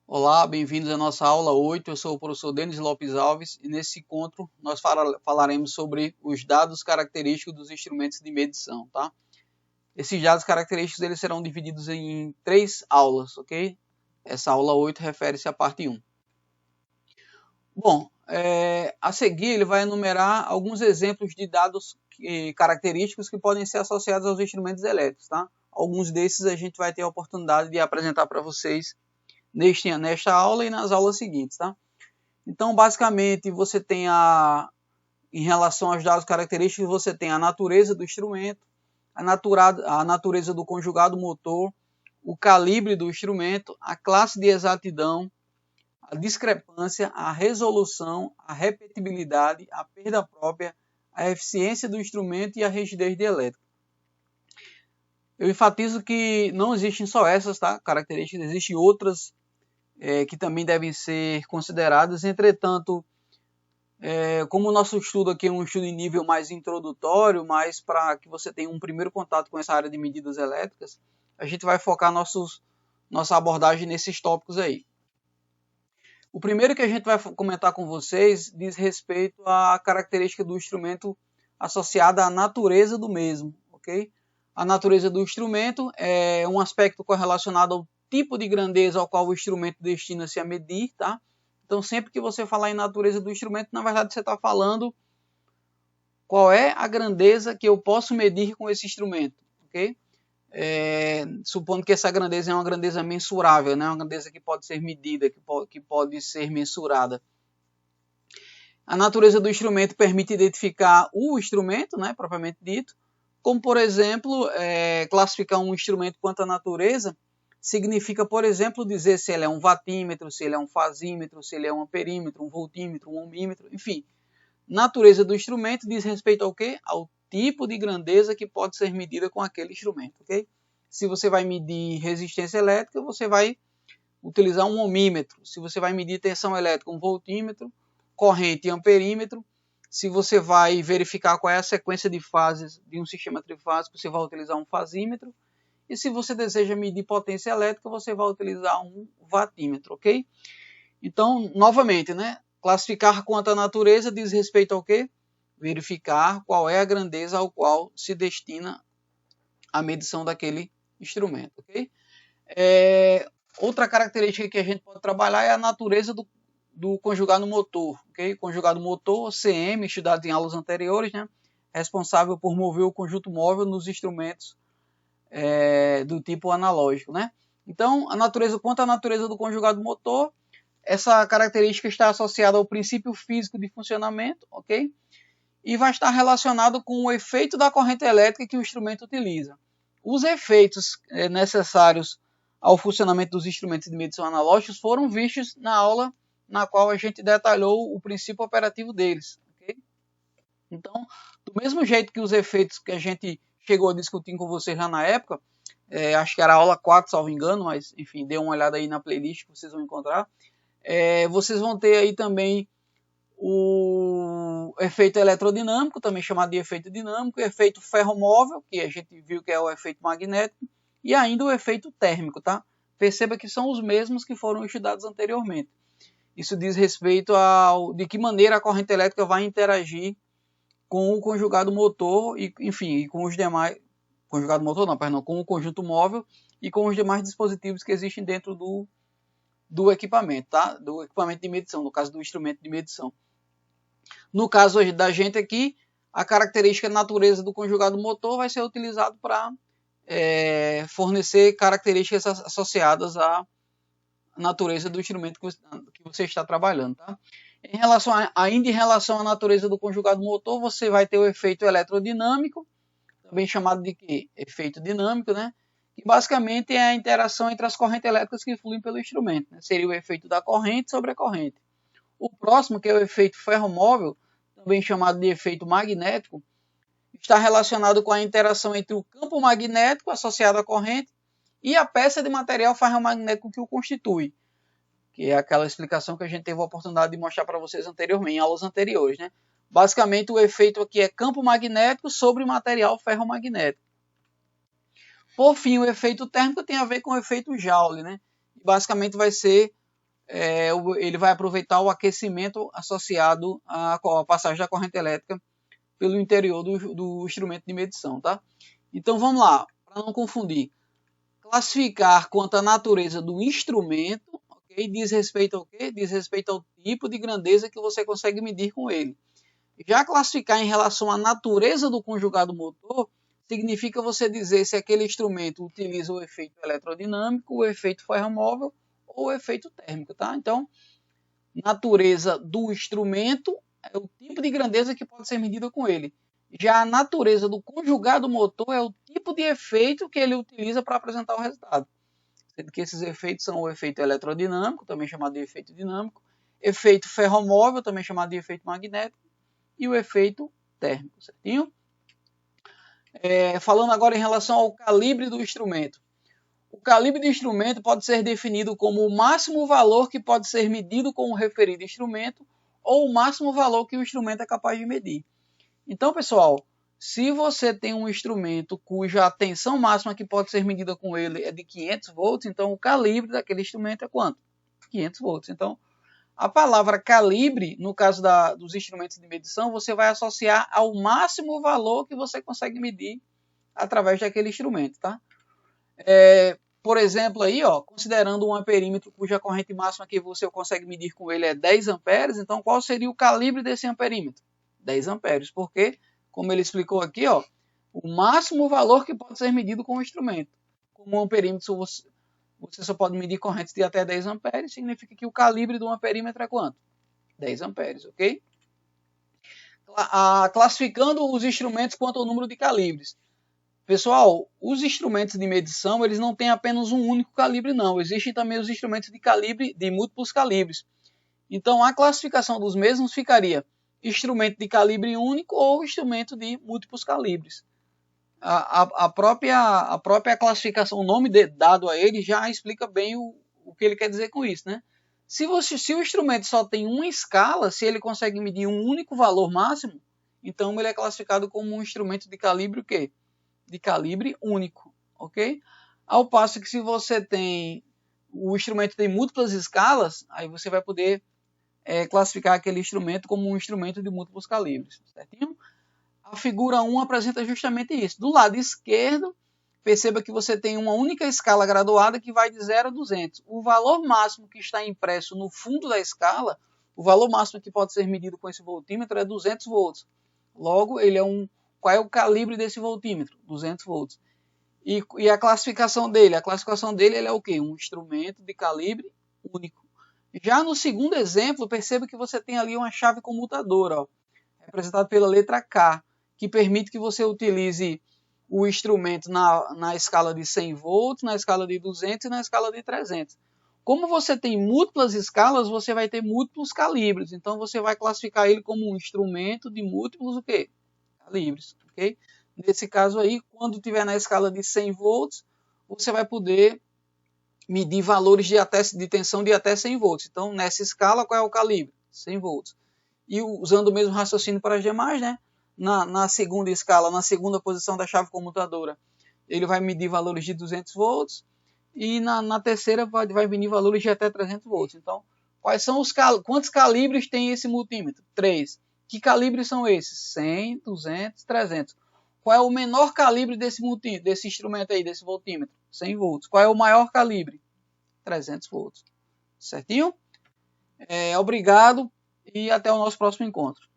Olá, bem-vindos à nossa aula 8. Eu sou o professor Denis Lopes Alves e nesse encontro nós falaremos sobre os dados característicos dos instrumentos de medição, tá? Esses dados característicos eles serão divididos em 3 aulas, ok? Essa aula 8 refere-se à parte 1. Bom, a seguir ele vai enumerar alguns exemplos de dados característicos que podem ser associados aos instrumentos elétricos, tá? Alguns desses a gente vai ter a oportunidade de apresentar para vocês nesta aula e nas aulas seguintes, tá? Então, basicamente, você tem em relação aos dados característicos, você tem a natureza do instrumento, a natureza do conjugado motor, o calibre do instrumento, a classe de exatidão, a discrepância, a resolução, a repetibilidade, a perda própria, a eficiência do instrumento e a rigidez dielétrica. Eu enfatizo que não existem só essas, tá? Características, existem outras que também devem ser consideradas. Entretanto, como o nosso estudo aqui é um estudo em nível mais introdutório, mas para que você tenha um primeiro contato com essa área de medidas elétricas, a gente vai focar nossa abordagem nesses tópicos aí. O primeiro que a gente vai comentar com vocês diz respeito à característica do instrumento associada à natureza do mesmo, ok? A natureza do instrumento é um aspecto correlacionado ao tipo de grandeza ao qual o instrumento destina-se a medir, tá? Então, sempre que você falar em natureza do instrumento, na verdade você está falando qual é a grandeza que eu posso medir com esse instrumento, ok? Supondo que essa grandeza é uma grandeza mensurável, né? Uma grandeza que pode ser medida, que pode ser mensurada. A natureza do instrumento permite identificar o instrumento, né, propriamente dito, como, por exemplo, classificar um instrumento quanto à natureza significa, por exemplo, dizer se ele é um watímetro, se ele é um fasímetro, se ele é um amperímetro, um voltímetro, um ohmímetro, enfim. Natureza do instrumento diz respeito ao quê? Ao tipo de grandeza que pode ser medida com aquele instrumento, ok? Se você vai medir resistência elétrica, você vai utilizar um ohmímetro. Se você vai medir tensão elétrica, um voltímetro, corrente e amperímetro. Se você vai verificar qual é a sequência de fases de um sistema trifásico, você vai utilizar um fasímetro. E se você deseja medir potência elétrica, você vai utilizar um watímetro, ok? Então, novamente, né? Classificar quanto à natureza diz respeito ao quê? Verificar qual é a grandeza ao qual se destina a medição daquele instrumento, ok? Outra característica que a gente pode trabalhar é a natureza do conjugado motor, ok? Conjugado motor, CM, estudado em aulas anteriores, né? Responsável por mover o conjunto móvel nos instrumentos do tipo analógico, né? Então, quanto à natureza do conjugado motor, essa característica está associada ao princípio físico de funcionamento, ok? E vai estar relacionado com o efeito da corrente elétrica que o instrumento utiliza. Os efeitos necessários ao funcionamento dos instrumentos de medição analógicos foram vistos na aula na qual a gente detalhou o princípio operativo deles. Okay? Então, do mesmo jeito que os efeitos que a gente chegou a discutir com vocês lá na época, acho que era a aula 4, salvo engano, mas enfim, dê uma olhada aí na playlist que vocês vão encontrar. Vocês vão ter aí também o efeito eletrodinâmico, também chamado de efeito dinâmico, o efeito ferromóvel, que a gente viu que é o efeito magnético, e ainda o efeito térmico, tá? Perceba que são os mesmos que foram estudados anteriormente. Isso diz respeito de que maneira a corrente elétrica vai interagir com o conjugado motor e, enfim, e com os demais conjugado motor não, perdão, com o conjunto móvel e com os demais dispositivos que existem dentro do equipamento, tá? Do equipamento de medição, no caso do instrumento de medição. No caso da gente aqui, a característica natureza do conjugado motor vai ser utilizado para fornecer características associadas à natureza do instrumento que você está trabalhando. Tá? Ainda em relação à natureza do conjugado motor, você vai ter o efeito eletrodinâmico, também chamado de quê? Efeito dinâmico, né? Que basicamente é a interação entre as correntes elétricas que fluem pelo instrumento. Né? Seria o efeito da corrente sobre a corrente. O próximo, que é o efeito ferromóvel, também chamado de efeito magnético, está relacionado com a interação entre o campo magnético associado à corrente e a peça de material ferromagnético que o constitui, que é aquela explicação que a gente teve a oportunidade de mostrar para vocês anteriormente, em aulas anteriores. Né? Basicamente, o efeito aqui é campo magnético sobre material ferromagnético. Por fim, o efeito térmico tem a ver com o efeito Joule, né? Basicamente vai ser ele vai aproveitar o aquecimento associado à passagem da corrente elétrica pelo interior do instrumento de medição, tá? Então vamos lá, para não confundir. Classificar quanto à natureza do instrumento, ok? Diz respeito ao quê? Diz respeito ao tipo de grandeza que você consegue medir com ele. Já classificar em relação à natureza do conjugado motor significa você dizer se aquele instrumento utiliza o efeito eletrodinâmico, o efeito ferromóvel ou o efeito térmico, tá? Então, natureza do instrumento é o tipo de grandeza que pode ser medida com ele. Já a natureza do conjugado motor é o tipo de efeito que ele utiliza para apresentar o resultado. Sendo que esses efeitos são o efeito eletrodinâmico, também chamado de efeito dinâmico, efeito ferromóvel, também chamado de efeito magnético, e o efeito térmico, certinho? Falando agora em relação ao calibre do instrumento. O calibre do instrumento pode ser definido como o máximo valor que pode ser medido com o referido instrumento ou o máximo valor que o instrumento é capaz de medir. Então, pessoal, se você tem um instrumento cuja tensão máxima que pode ser medida com ele é de 500 volts, então o calibre daquele instrumento é quanto? 500 volts. Então, a palavra calibre, no caso dos instrumentos de medição, você vai associar ao máximo valor que você consegue medir através daquele instrumento, tá? Por exemplo, aí, ó, considerando um amperímetro cuja corrente máxima que você consegue medir com ele é 10 amperes, então qual seria o calibre desse amperímetro? 10 amperes, porque, como ele explicou aqui, ó, o máximo valor que pode ser medido com o instrumento. Como um amperímetro você só pode medir correntes de até 10 amperes, significa que o calibre do amperímetro é quanto? 10 amperes, ok? Classificando os instrumentos quanto ao número de calibres. Pessoal, os instrumentos de medição, eles não têm apenas um único calibre, não. Existem também os instrumentos de múltiplos calibres. Então, a classificação dos mesmos ficaria instrumento de calibre único ou instrumento de múltiplos calibres. A própria classificação, o nome dado a ele já explica bem o que ele quer dizer com isso, né? Se o instrumento só tem uma escala, se ele consegue medir um único valor máximo, então ele é classificado como um instrumento de calibre o quê? De calibre único, ok? Ao passo que se você tem o instrumento tem múltiplas escalas, aí você vai poder classificar aquele instrumento como um instrumento de múltiplos calibres, certinho? A figura 1 apresenta justamente isso. Do lado esquerdo, perceba que você tem uma única escala graduada que vai de 0 a 200. O valor máximo que está impresso no fundo da escala, o valor máximo que pode ser medido com esse voltímetro é 200 volts. Logo, ele é qual é o calibre desse voltímetro? 200 volts. E a classificação dele? A classificação dele ele é o quê? Um instrumento de calibre único. Já no segundo exemplo, perceba que você tem ali uma chave comutadora, ó, representada pela letra K, que permite que você utilize o instrumento na escala de 100 volts, na escala de 200 e na escala de 300. Como você tem múltiplas escalas, você vai ter múltiplos calibres. Então, você vai classificar ele como um instrumento de múltiplos o quê? Calibres. Okay? Nesse caso aí, quando tiver na escala de 100 volts, você vai poder medir valores de tensão de até 100 volts. Então, nessa escala, qual é o calibre? 100 volts. E usando o mesmo raciocínio para as demais, né? Na segunda escala, na segunda posição da chave comutadora, ele vai medir valores de 200 volts e na terceira vai medir valores de até 300 volts. Então, quantos calibres tem esse multímetro? 3. Que calibres são esses? 100, 200, 300. Qual é o menor calibre desse instrumento aí, desse voltímetro? 100 volts. Qual é o maior calibre? 300 volts. Certinho? Obrigado e até o nosso próximo encontro.